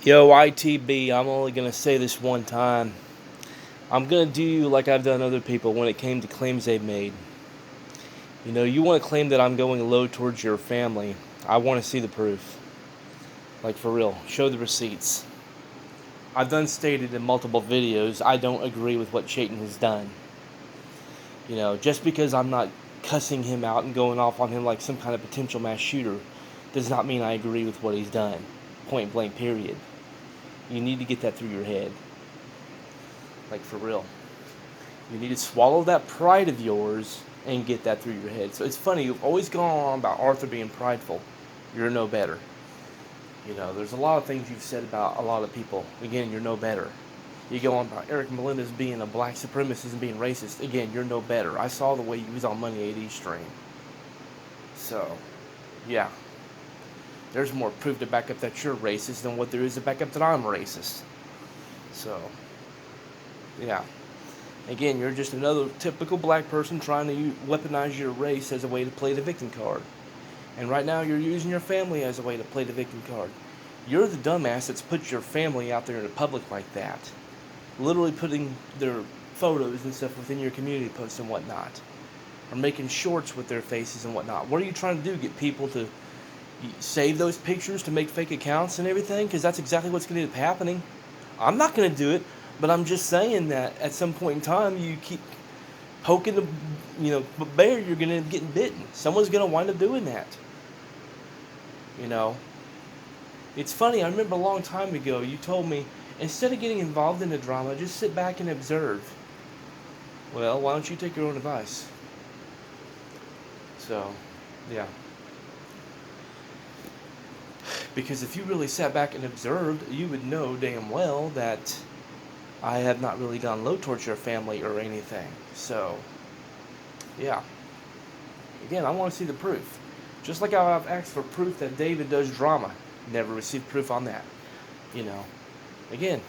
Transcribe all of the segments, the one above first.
Yo, ITB, I'm only going to say this one time. I'm going to do you like I've done other people when it came to claims they've made. You know, you want to claim that I'm going low towards your family. I want to see the proof. Like, for real. Show the receipts. I've done stated in multiple videos I don't agree with what Chayton has done. You know, just because I'm not cussing him out and going off on him like some kind of potential mass shooter does not mean I agree with what he's done. Point blank, period. You need to get that through your head. Like, for real. You need to swallow that pride of yours and get that through your head. So it's funny, you've always gone on about Arthur being prideful. You're no better. You know, there's a lot of things you've said about a lot of people. Again, you're no better. You go on about Eric Melendez being a black supremacist and being racist. Again, you're no better. I saw the way you was on Money AD stream. So, yeah. There's more proof to back up that you're racist than what there is to back up that I'm racist. So, yeah. Again, you're just another typical black person trying to weaponize your race as a way to play the victim card. And right now you're using your family as a way to play the victim card. You're the dumbass that's put your family out there in the public like that. Literally putting their photos and stuff within your community posts and whatnot. Or making shorts with their faces and whatnot. What are you trying to do? Get people to save those pictures to make fake accounts and everything? Because that's exactly what's going to end up happening. I'm not going to do it. But I'm just saying that at some point in time, you keep poking the bear, you're going to end up getting bitten. Someone's going to wind up doing that. You know. It's funny, I remember a long time ago, you told me, instead of getting involved in the drama, just sit back and observe. Well, why don't you take your own advice? So, yeah. Because if you really sat back and observed, you would know damn well that I have not really gone low towards your family or anything. So, yeah. Again, I want to see the proof. Just like how I've asked for proof that David does drama. Never received proof on that. You know. Again,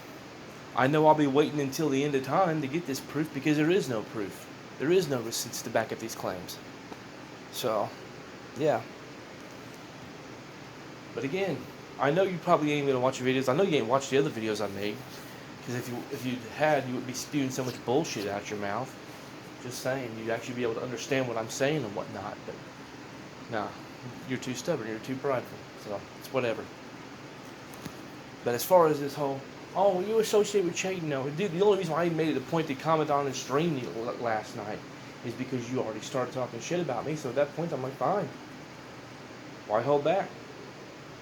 I know I'll be waiting until the end of time to get this proof because there is no proof. There is no receipts to back up these claims. So, yeah. But again, I know you probably ain't gonna watch your videos. I know you ain't watched the other videos I made. Because if you had, you would be spewing so much bullshit out your mouth. Just saying, you'd actually be able to understand what I'm saying and whatnot. But, nah, you're too stubborn, you're too prideful. So, it's whatever. But as far as this whole, oh, you associate with Chayton now. Dude, the only reason why I made it a point to comment on his stream last night is because you already started talking shit about me. So at that point, I'm like, fine. Why hold back?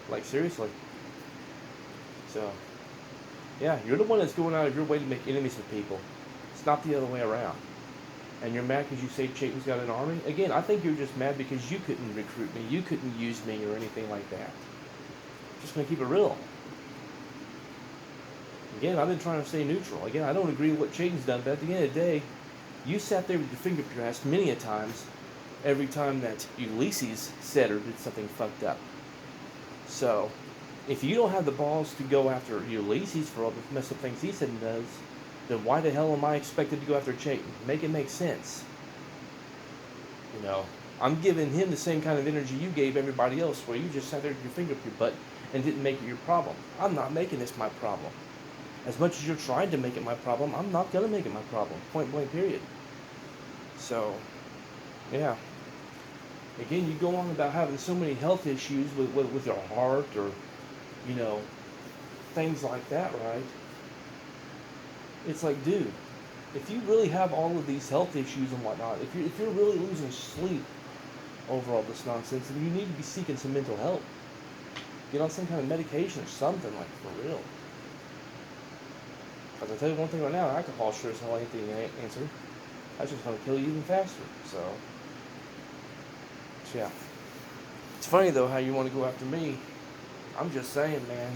Like, seriously. So, yeah, you're the one that's going out of your way to make enemies with people. It's not the other way around. And you're mad because you say Chayton's got an army? Again, I think you're just mad because you couldn't recruit me. You couldn't use me or anything like that. Just going to keep it real. Again, I've been trying to stay neutral. Again, I don't agree with what Chayton's done, but at the end of the day, you sat there with your finger up your ass many a times every time that Ulysses said or did something fucked up. So, if you don't have the balls to go after Ulysses for all the messed up things he said and does, then why the hell am I expected to go after Chayton? Make it make sense. You know, I'm giving him the same kind of energy you gave everybody else, where you just sat there with your finger up your butt and didn't make it your problem. I'm not making this my problem. As much as you're trying to make it my problem, I'm not going to make it my problem. Point blank, period. So, yeah. Again, you go on about having so many health issues with your heart or, you know, things like that, right? It's like, dude, if you really have all of these health issues and whatnot, if you're really losing sleep over all this nonsense, then you need to be seeking some mental help. Get on some kind of medication or something, like, for real. Because I'll tell you one thing right now, alcohol sure as hell ain't the answer. That's just going to kill you even faster. So, yeah. It's funny, though, how you want to go after me. I'm just saying, man.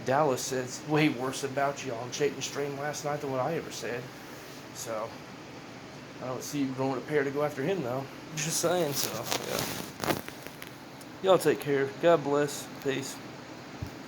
Dallas says way worse about you on Chayton's stream last night than what I ever said. So, I don't see you growing a pair to go after him, though. Just saying, so, yeah. Y'all take care. God bless. Peace.